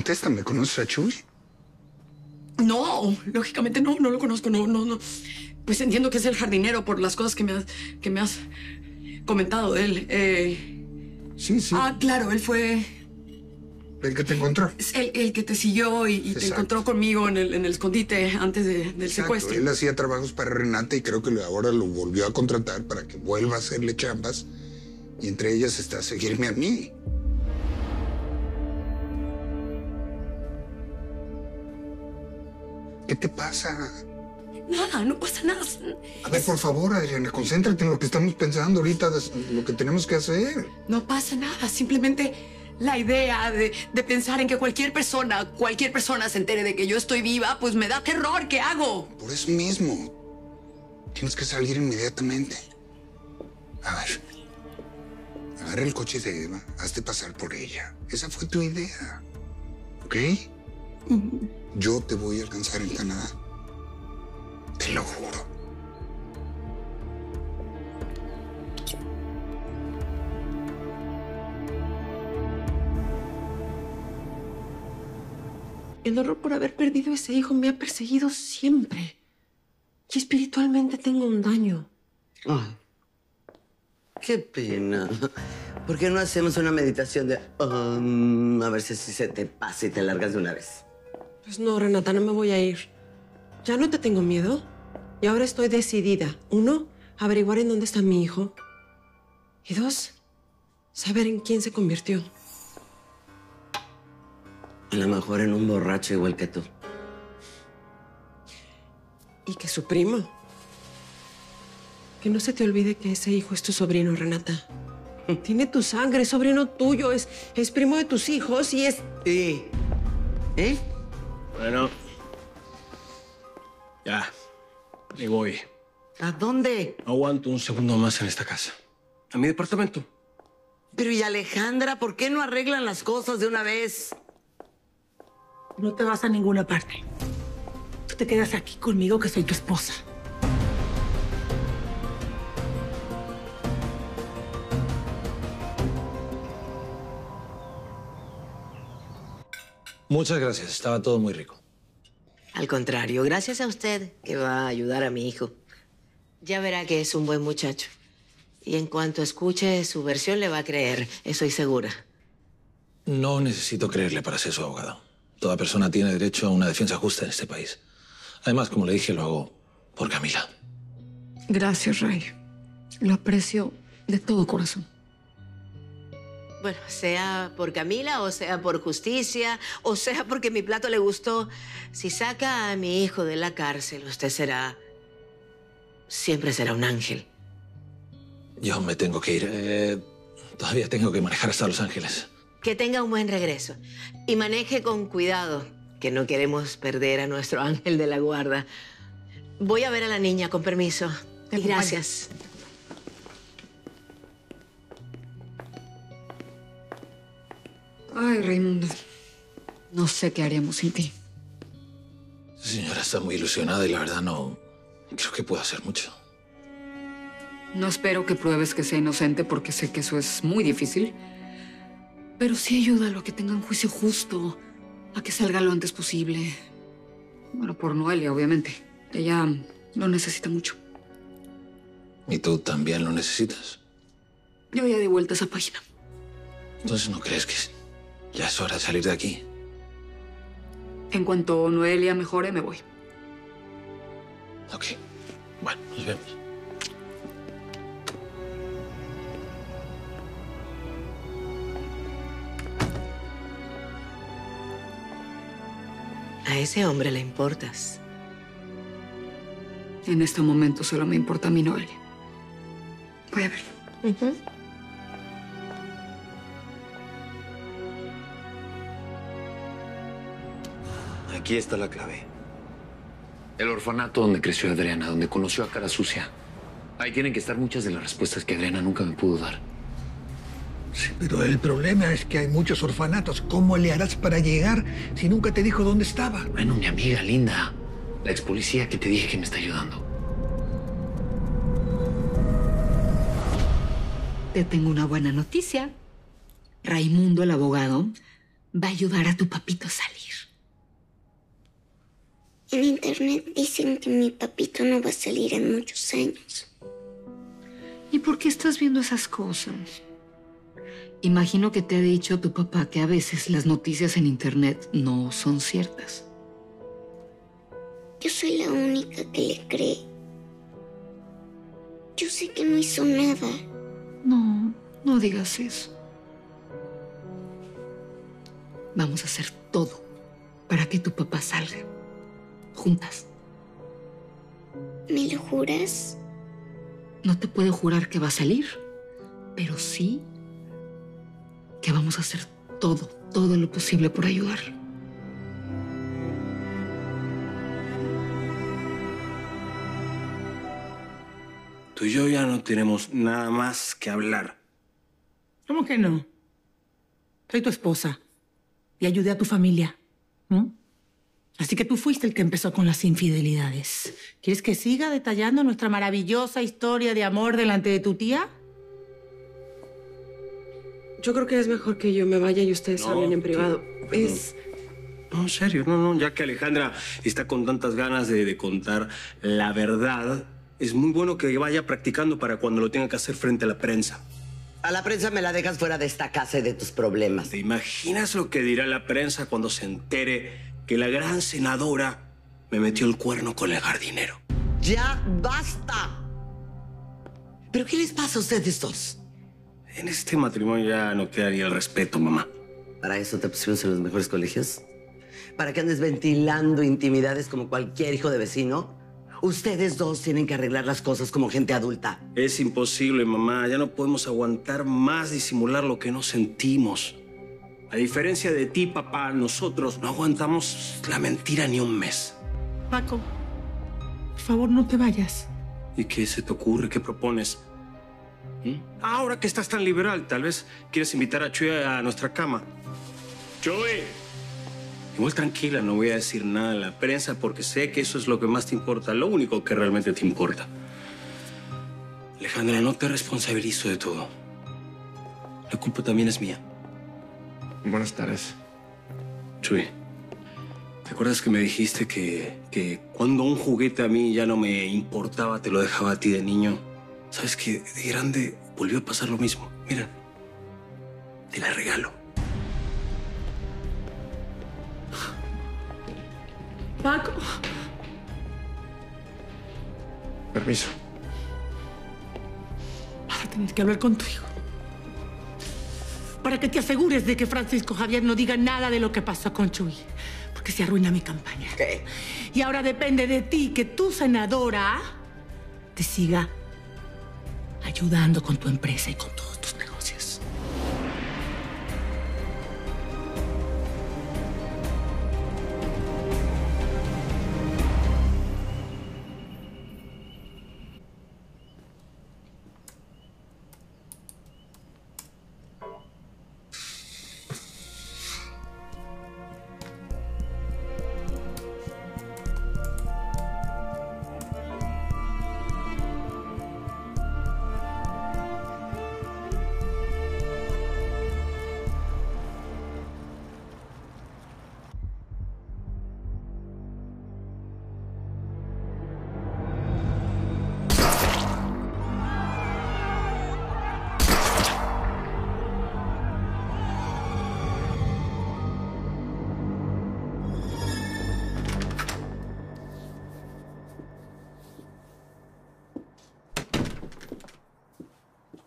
contéstame, ¿conoces a Chuy? No, lógicamente no lo conozco, no. Pues entiendo que es el jardinero por las cosas que me has comentado de él. Sí. Ah, claro, él fue... El que te encontró. Es el que te siguió y te encontró conmigo en el escondite antes del secuestro. Él hacía trabajos para Renata y creo que ahora lo volvió a contratar para que vuelva a hacerle chambas. Y entre ellas está seguirme a mí. ¿Qué te pasa? Nada, no pasa nada. A ver, por favor, Adriana, concéntrate en lo que estamos pensando ahorita, lo que tenemos que hacer. No pasa nada, simplemente la idea de pensar en que cualquier persona se entere de que yo estoy viva, pues me da terror. ¿Qué hago? Por eso mismo. Tienes que salir inmediatamente. A ver. Agarra el coche de Eva, hazte pasar por ella. Esa fue tu idea. ¿Ok? Yo te voy a alcanzar en Canadá. Te lo juro. El horror por haber perdido ese hijo me ha perseguido siempre. Y espiritualmente tengo un daño. Ay, qué pena. ¿Por qué no hacemos una meditación de... a ver si así se te pasa y te largas de una vez? Pues no, Renata, no me voy a ir. Ya no te tengo miedo. Y ahora estoy decidida. 1, averiguar en dónde está mi hijo. Y 2, saber en quién se convirtió. A lo mejor en un borracho igual que tú. Y que su primo. Que no se te olvide que ese hijo es tu sobrino, Renata. Tiene tu sangre, es sobrino tuyo, es primo de tus hijos y es... Sí. ¿Eh? Bueno. Ya. Me voy. ¿A dónde? No aguanto un segundo más en esta casa. A mi departamento. Pero y Alejandra, ¿por qué no arreglan las cosas de una vez? No te vas a ninguna parte. Tú te quedas aquí conmigo, que soy tu esposa. Muchas gracias. Estaba todo muy rico. Al contrario, gracias a usted que va a ayudar a mi hijo. Ya verá que es un buen muchacho. Y en cuanto escuche su versión, le va a creer. Estoy segura. No necesito creerle para ser su abogado. Toda persona tiene derecho a una defensa justa en este país. Además, como le dije, lo hago por Camila. Gracias, Ray. Lo aprecio de todo corazón. Bueno, sea por Camila, o sea por justicia, o sea porque mi plato le gustó. Si saca a mi hijo de la cárcel, usted siempre será un ángel. Yo me tengo que ir. Todavía tengo que manejar hasta Los Ángeles. Que tenga un buen regreso. Y maneje con cuidado, que no queremos perder a nuestro ángel de la guarda. Voy a ver a la niña, con permiso. Gracias. Ay, Raimundo. No sé qué haríamos sin ti. Esa señora está muy ilusionada y la verdad no creo que pueda hacer mucho. No espero que pruebes que sea inocente porque sé que eso es muy difícil. Pero sí ayúdalo a que tenga un juicio justo, a que salga lo antes posible. Bueno, por Noelia, obviamente. Ella lo necesita mucho. ¿Y tú también lo necesitas? Yo ya di vuelta a esa página. Entonces, ¿no crees que ya es hora de salir de aquí? En cuanto Noelia mejore, me voy. Ok. Bueno, nos vemos. A ese hombre le importas. En este momento solo me importa mi Noelia. Voy a verlo. Aquí está la clave. El orfanato donde creció Adriana, donde conoció a Cara Sucia. Ahí tienen que estar muchas de las respuestas que Adriana nunca me pudo dar. Sí, pero el problema es que hay muchos orfanatos. ¿Cómo le harás para llegar si nunca te dijo dónde estaba? Bueno, mi amiga Linda, la ex policía que te dije que me está ayudando. Te tengo una buena noticia. Raimundo, el abogado, va a ayudar a tu papito a salir. En internet dicen que mi papito no va a salir en muchos años. ¿Y por qué estás viendo esas cosas? Imagino que te ha dicho tu papá que a veces las noticias en internet no son ciertas. Yo soy la única que le cree. Yo sé que no hizo nada. No, no digas eso. Vamos a hacer todo para que tu papá salga. Juntas. ¿Me lo juras? No te puedo jurar que va a salir, pero sí que vamos a hacer todo lo posible por ayudar. Tú y yo ya no tenemos nada más que hablar. ¿Cómo que no? Soy tu esposa y ayudé a tu familia. Así que tú fuiste el que empezó con las infidelidades. ¿Quieres que siga detallando nuestra maravillosa historia de amor delante de tu tía? Yo creo que es mejor que yo me vaya y ustedes hablen en privado. No, en serio, no. Ya que Alejandra está con tantas ganas de contar la verdad, es muy bueno que vaya practicando para cuando lo tenga que hacer frente a la prensa. A la prensa me la dejas fuera de esta casa y de tus problemas. ¿Te imaginas lo que dirá la prensa cuando se entere que la gran senadora me metió el cuerno con el jardinero? ¡Ya basta! ¿Pero qué les pasa a ustedes dos? En este matrimonio ya no queda ni el respeto, mamá. ¿Para eso te pusimos en los mejores colegios? ¿Para que andes ventilando intimidades como cualquier hijo de vecino? Ustedes dos tienen que arreglar las cosas como gente adulta. Es imposible, mamá. Ya no podemos aguantar más disimular lo que no sentimos. A diferencia de ti, papá, nosotros no aguantamos la mentira ni un mes. Paco, por favor, no te vayas. ¿Y qué se te ocurre? ¿Qué propones? Ahora que estás tan liberal, tal vez quieres invitar a Chuy a nuestra cama. ¡Chuy! Igual tranquila, no voy a decir nada en la prensa porque sé que eso es lo que más te importa, lo único que realmente te importa. Alejandra, no te responsabilizo de todo. La culpa también es mía. Buenas tardes. Chuy, ¿te acuerdas que me dijiste que cuando un juguete a mí ya no me importaba, te lo dejaba a ti de niño? ¿Sabes que de grande volvió a pasar lo mismo? Mira, te la regalo. Paco. Permiso. Vas a tener que hablar con tu hijo. Para que te asegures de que Francisco Javier no diga nada de lo que pasó con Chuy. Porque se arruina mi campaña. ¿Qué? Y ahora depende de ti que tu senadora te siga ayudando con tu empresa y con todos tus negocios.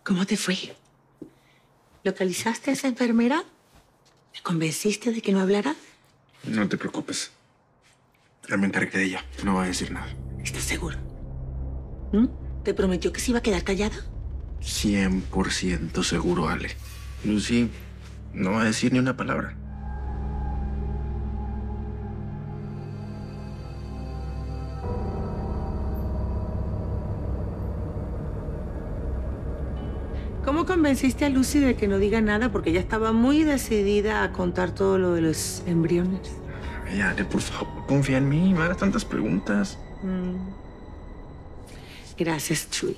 ¿Cómo te fue? ¿Localizaste a esa enfermera? ¿Me convenciste de que no hablara? No te preocupes. Ya me encargué de ella. No va a decir nada. ¿Estás seguro? ¿Te prometió que se iba a quedar callada? 100% seguro, Ale. Lucy no va a decir ni una palabra. ¿Cómo convenciste a Lucy de que no diga nada? Porque ella estaba muy decidida a contar todo lo de los embriones. Ay, Ale, por favor, confía en mí. Me hagas tantas preguntas. Gracias, Chuy.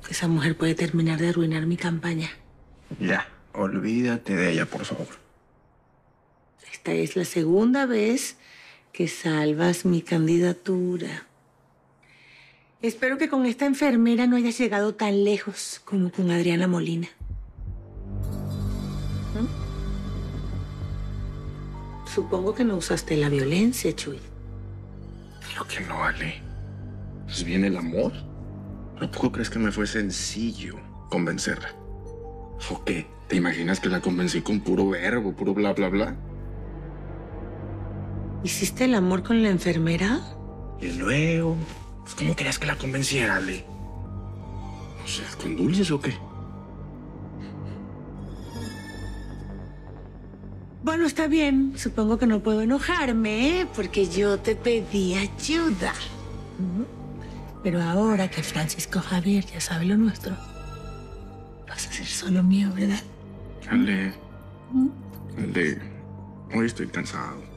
Esa mujer puede terminar de arruinar mi campaña. Ya, olvídate de ella, por favor. Esta es la segunda vez que salvas mi candidatura. Espero que con esta enfermera no hayas llegado tan lejos como con Adriana Molina. ¿Mm? Supongo que no usaste la violencia, Chuy. Claro que no, Ale. Pues viene el amor. ¿Tampoco crees que me fue sencillo convencerla? ¿O qué? ¿Te imaginas que la convencí con puro verbo, puro bla, bla, bla? ¿Hiciste el amor con la enfermera? Y luego, pues, ¿cómo querías que la convenciera, Ale? O sea, ¿con dulces o qué? Bueno, está bien. Supongo que no puedo enojarme, ¿eh? Porque yo te pedí ayuda. Pero ahora que Francisco Javier ya sabe lo nuestro, vas a ser solo mío, ¿verdad? Ale, hoy estoy cansado.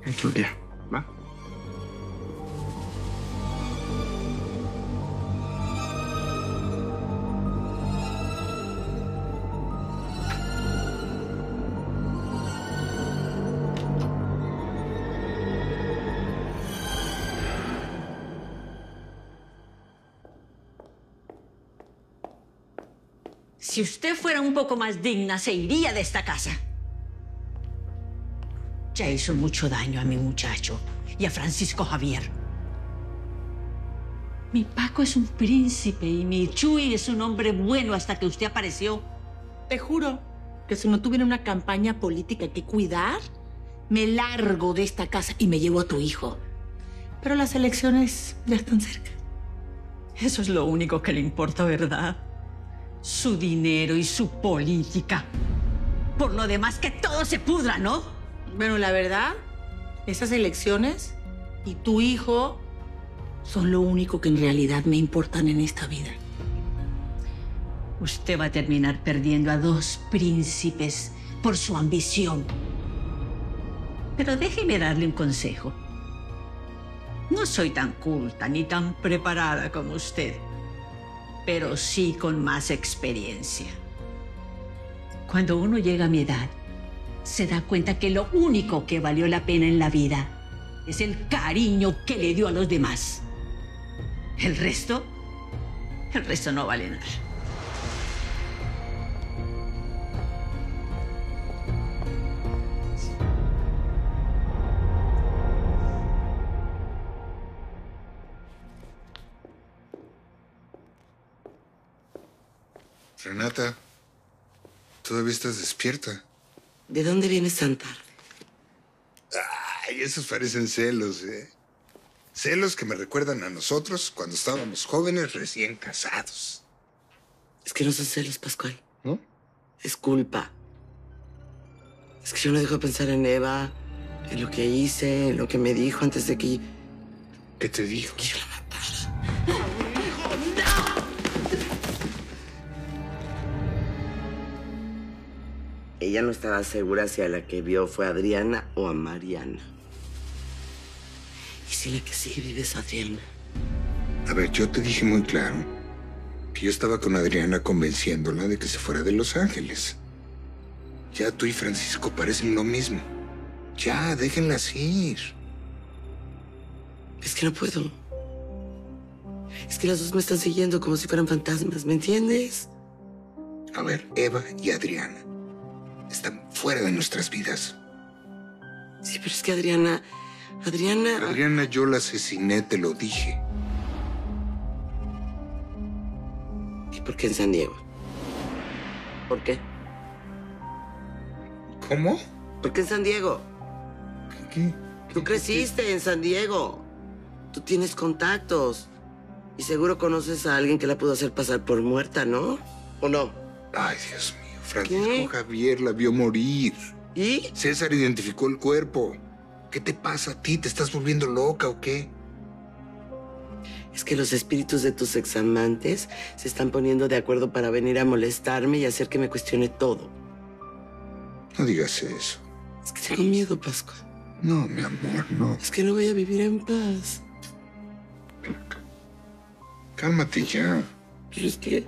Otro día, ¿va? Si usted fuera un poco más digna, se iría de esta casa. Ya hizo mucho daño a mi muchacho y a Francisco Javier. Mi Paco es un príncipe y mi Chuy es un hombre bueno hasta que usted apareció. Te juro que si no tuviera una campaña política que cuidar, me largo de esta casa y me llevo a tu hijo. Pero las elecciones ya están cerca. Eso es lo único que le importa, ¿verdad? Su dinero y su política. Por lo demás, que todo se pudra, ¿no? Bueno, la verdad, esas elecciones y tu hijo son lo único que en realidad me importan en esta vida. Usted va a terminar perdiendo a 2 príncipes por su ambición. Pero déjeme darle un consejo. No soy tan culta ni tan preparada como usted, pero sí con más experiencia. Cuando uno llega a mi edad, se da cuenta que lo único que valió la pena en la vida es el cariño que le dio a los demás. El resto no vale nada. Renata, todavía estás despierta. ¿De dónde vienes tan tarde? Ay, esos parecen celos, ¿eh? Celos que me recuerdan a nosotros cuando estábamos jóvenes recién casados. Es que no son celos, Pascual. ¿No? Es culpa. Es que yo no dejo de pensar en Eva, en lo que hice, en lo que me dijo antes de que... ¿Qué te dijo? Que yo la matara. Ella no estaba segura si a la que vio fue a Adriana o a Mariana. ¿Y si la que sigue vive es Adriana? A ver, yo te dije muy claro que yo estaba con Adriana convenciéndola de que se fuera de Los Ángeles. Ya tú y Francisco parecen lo mismo. Ya, déjenlas ir. Es que no puedo. Es que las dos me están siguiendo como si fueran fantasmas, ¿me entiendes? A ver, Eva y Adriana están fuera de nuestras vidas. Sí, pero es que Adriana... Adriana, yo la asesiné, te lo dije. ¿Y por qué en San Diego? ¿Por qué? ¿Cómo? ¿Por qué en San Diego? ¿Qué? Tú creciste en San Diego. Tú tienes contactos. Y seguro conoces a alguien que la pudo hacer pasar por muerta, ¿no? ¿O no? Ay, Dios mío. Francisco Javier la vio morir. ¿Y? César identificó el cuerpo. ¿Qué te pasa a ti? ¿Te estás volviendo loca o qué? Es que los espíritus de tus examantes se están poniendo de acuerdo para venir a molestarme y hacer que me cuestione todo. No digas eso. Es que tengo miedo, Pascual. No, mi amor, no. Es que no voy a vivir en paz. Cálmate ya. Pero es que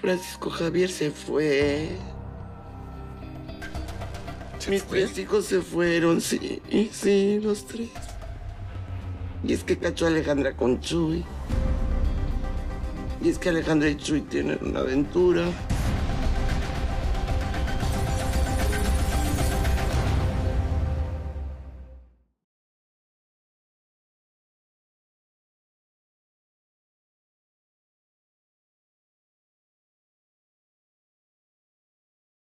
Francisco Javier se fue. Mis 3 hijos se fueron, sí, sí, los 3. Y es que cachó a Alejandra con Chuy. Y es que Alejandra y Chuy tienen una aventura.